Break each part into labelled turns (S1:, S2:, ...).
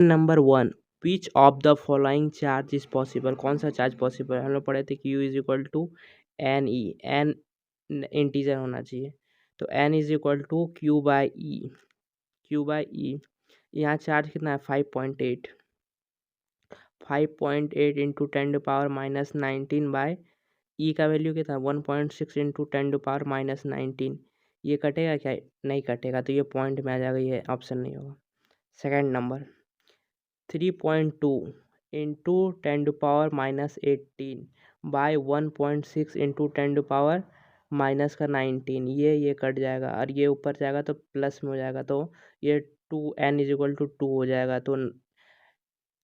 S1: Number 1, which of the following charge is possible, कौन सा charge possible है? हम लोग पढ़े थे कि U is equal to N e, n integer होना चाहिए, तो N is equal to q by e, q by e. यहाँ चार्ज कितना है? 5.8, 5.8 इंटू 10⁻⁻19 बाय ई का वैल्यू कितना? 1.6 इंटू 10⁻⁻19। ये कटेगा क्या? नहीं कटेगा, तो ये पॉइंट में आ जाएगा, ये ऑप्शन नहीं होगा। Second number 3.2 into 10⁻⁻18 by 1.6 into 10⁻⁻19, ये कट जाएगा और ये ऊपर जाएगा तो प्लस में हो जाएगा, तो ये 2n इज इक्वल टू 2 हो जाएगा। तो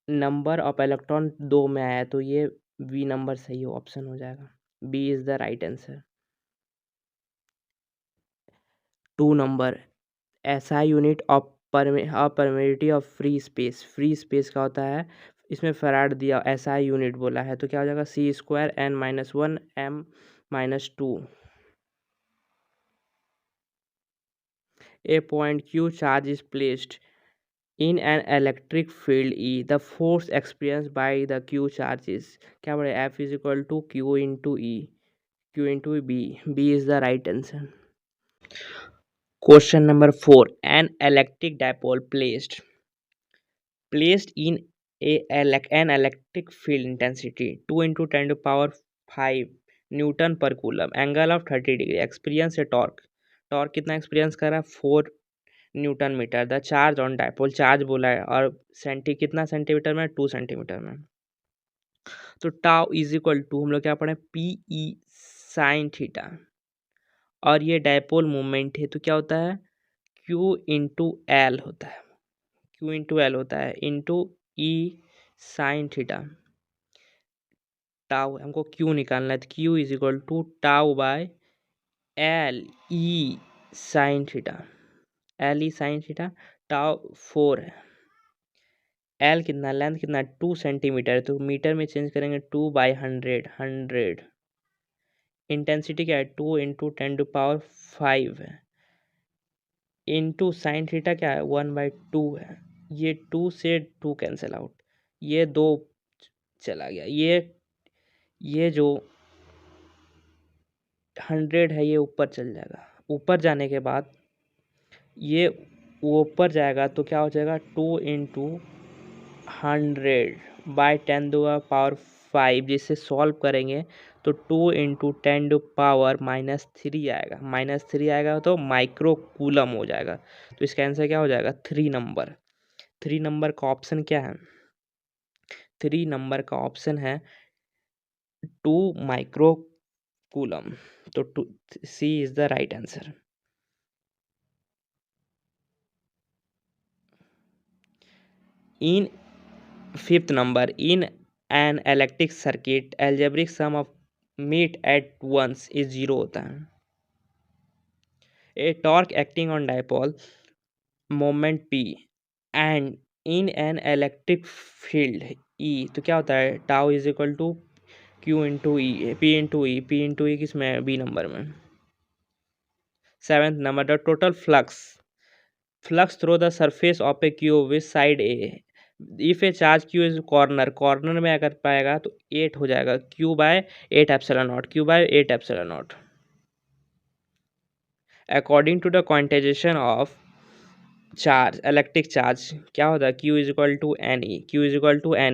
S1: नंबर ऑफ इलेक्ट्रॉन 2 में आया, तो ये बी नंबर सही ऑप्शन हो जाएगा। B is the right answer. 2 number SI unit of permittivity of free space, free space का होता है, इसमें फैराड दिया, SI यूनिट बोला है, तो क्या हो जाएगा? C² n-1 m-2। A point Q charge is placed in an electric field E. The force experienced by the Q charge is, क्या बोले? F is equal to Q into E, Q into B. B is the right answer. Question number 4. An electric dipole placed in an electric field intensity 2 into 10 to power 5 Newton per coulomb, angle of 30 degree, experience a torque कितना experience कर रहा है? 4 newton metre. The charge on dipole, charge बोला है, और कितना centimetre में? 2 centimetre में। तो टाउ इज इक्वल टू, हम लोग क्या पढ़े? पी ई साइन थीटा, और ये डायपोल मूवमेंट है, तो क्या होता है? क्यू इंटू एल होता है, क्यू इंटू एल होता है, into E sine theta. Tau हमको क्यू निकालना है, तो Q is equal to tau by L E sine theta, L E sine theta. Tau 4 है, एल कितना, लेंथ कितना? 2 सेंटीमीटर है, तो मीटर में चेंज करेंगे, 2/100। इंटेंसिटी क्या है? 2 इंटू 10⁵ है, इंटू साइन थीटा क्या है? 1/2 है। ये 2 से 2 कैंसिल आउट, ये 2 चला गया, ये जो 100 है ये ऊपर चल जाएगा, ऊपर जाने के बाद ये ऊपर जाएगा, तो क्या हो जाएगा? 2 इंटू 100/10⁵, जिसे सॉल्व करेंगे तो 2 इंटू 10⁻³ आएगा, -3 आएगा, तो माइक्रो कूलम हो जाएगा। तो इसका आंसर क्या हो जाएगा? 3 नंबर। 3 नंबर का ऑप्शन क्या है? 3 नंबर का ऑप्शन है 2 माइक्रो कूलम, तो C is the right answer. In 5th number, in an electric circuit algebraic sum of meet at once is 0 होता है। A torque acting on dipole moment P and in an electric field E, तो क्या होता है? Tau is equal to Q into e, P into e किस में? B number में। 7th number, the total flux through the surface of A cube which side a, if a charge Q is corner में अगर पाएगा तो 8 हो जाएगा, Q/8 Q/8 according to the quantization of charge, electric charge क्या होता है? Q is equal to N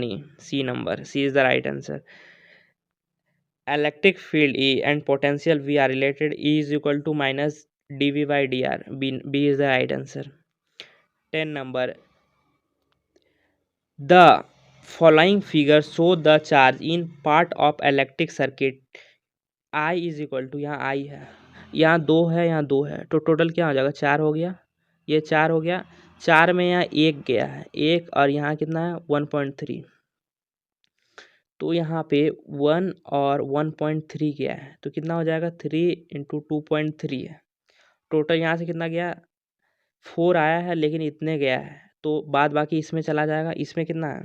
S1: E, C number, C is the right answer. Electric field E and potential V are related, E is equal to -dV/dr, B is the right answer. 10 number, the following figure show the charge in part of electric circuit I is equal to, यहाँ I है, यहाँ 2 है, यहाँ 2 है, तो total क्या हो जाएगा? 4 हो गया, ये 4 हो गया, 4 में यहाँ 1 गया है, 1, और यहाँ कितना है? 1.3, तो यहाँ पे 1 और 1.3 गया है, तो कितना हो जाएगा? 3 इंटू 2.3 है। टोटल यहाँ से कितना गया? 4 आया है, लेकिन इतने गया है, तो बाद बाकी इसमें चला जाएगा। इसमें कितना है?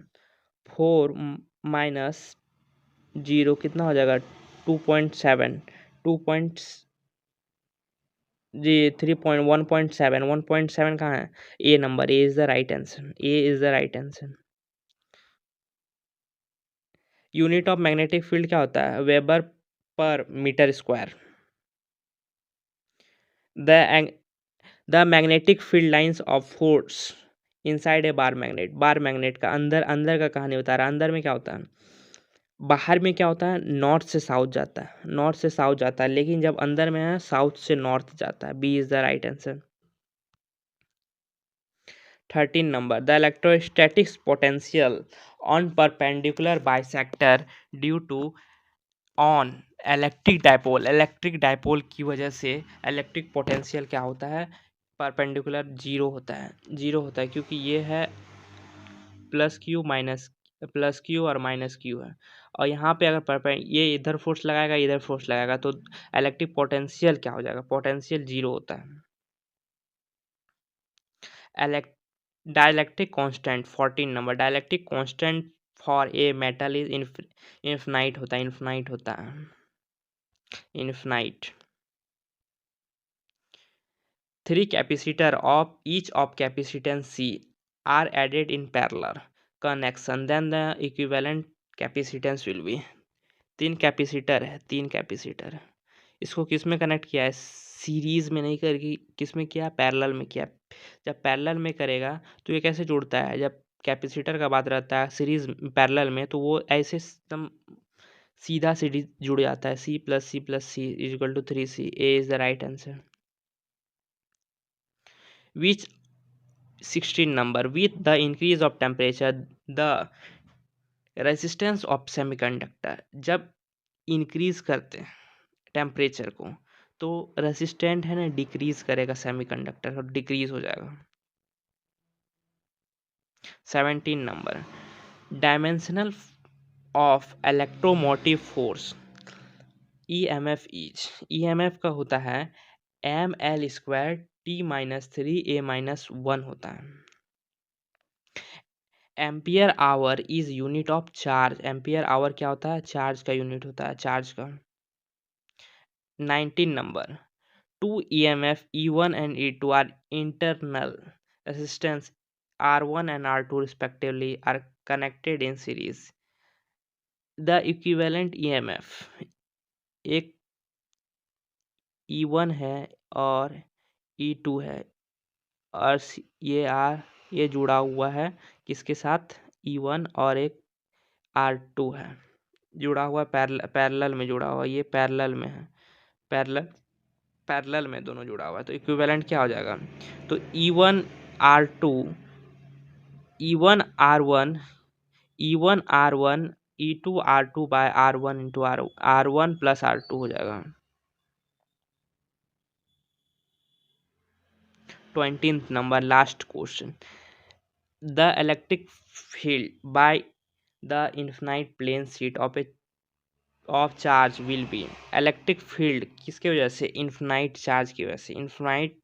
S1: 4 माइनस 0 कितना हो जाएगा? 2.7, 2. जी 3.1.7 1.7 कहाँ है? A number, A is the right answer, A is the right answer. Unit of magnetic field क्या होता है? Weber per metre square. The the magnetic field lines of force inside a bar magnet. Bar magnet का अंदर, अंदर का कहानी बता रहा है। अंदर में क्या होता है? बाहर में क्या होता है? नॉर्थ से साउथ जाता है, नॉर्थ से साउथ जाता है, लेकिन जब अंदर में है साउथ से नॉर्थ जाता है। B is the right answer. 13 number, the electrostatics potential on perpendicular bisector due to on electric dipole. Electric dipole की वजह से इलेक्ट्रिक पोटेंशियल क्या होता है? परपेंडिकुलर जीरो होता है, जीरो होता है, क्योंकि ये है प्लस क्यू और माइनस क्यू है। और यहाँ पे अगर ये इधर फोर्स लगाएगा, इधर फोर्स लगाएगा, तो इलेक्ट्रिक पोटेंशियल क्या हो जाएगा? पोटेंशियल जीरो होता है। elect Dielectric constant 14 number, dielectric constant for a metal is infinite होता है, इनफिनाइट होता है, infinite. Three capacitor of each of capacitance C are added in parallel connection then the equivalent capacitance will be. तीन capacitor है, तीन capacitor. इसको किस में कनेक्ट किया है? सीरीज में नहीं करके किस में किया? पैरेलल में किया। जब पैरेलल में करेगा तो ये कैसे जुड़ता है? जब कैपेसिटर का बात रहता है सीरीज पैरेलल में, तो वो ऐसे एकदम सीधा सीरीज जुड़ जाता है। C is equal to 3C। A is the right answer. Which 16 number, with the increase of temperature the resistance of semiconductor. जब इंक्रीज करते हैं टेम्परेचर को, तो रेसिस्टेंट है ना डिक्रीज करेगा, सेमीकंडक्टर और डिक्रीज हो जाएगा। 17 number, dimensional of electromotive force EMF is. EMF का होता है ml² T-3 A-1 होता है। Ampere hour is unit of charge. Ampere hour क्या होता है? चार्ज का यूनिट होता है, चार्ज का। 19 number, two EMF E1 and E2 are internal resistance R1 and R2 respectively are connected in series. The equivalent EMF एक E1 है और E2 है, और ये जुड़ा हुआ है किसके साथ? E1 और एक R2 है, जुड़ा हुआ पैरेलल में जुड़ा हुआ, ये पैरेलल में है, पैरेलल पैरेलल में दोनों जुड़ा हुआ है। तो इक्विवेलेंट क्या हो जाएगा? तो E1 R2 E1 R1 E1 R1 E2 R2 bye R1 into R1 plus R2 हो जाएगा। 20th number, last question, the electric field by the infinite plane sheet of charge will be. Electric field किसके वजह से? Infinite charge की वजह से। Infinite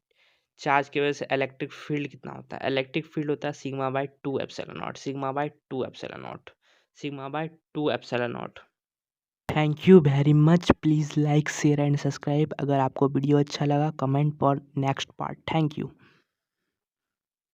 S1: charge की वजह से इलेक्ट्रिक फील्ड कितना होता है? इलेक्ट्रिक फील्ड होता है sigma bye 2 epsilon not, sigma bye 2 epsilon not, sigma bye 2 epsilon not. Thank you very much. Please like share and subscribe. अगर आपको वीडियो अच्छा लगा comment for next part. Thank you.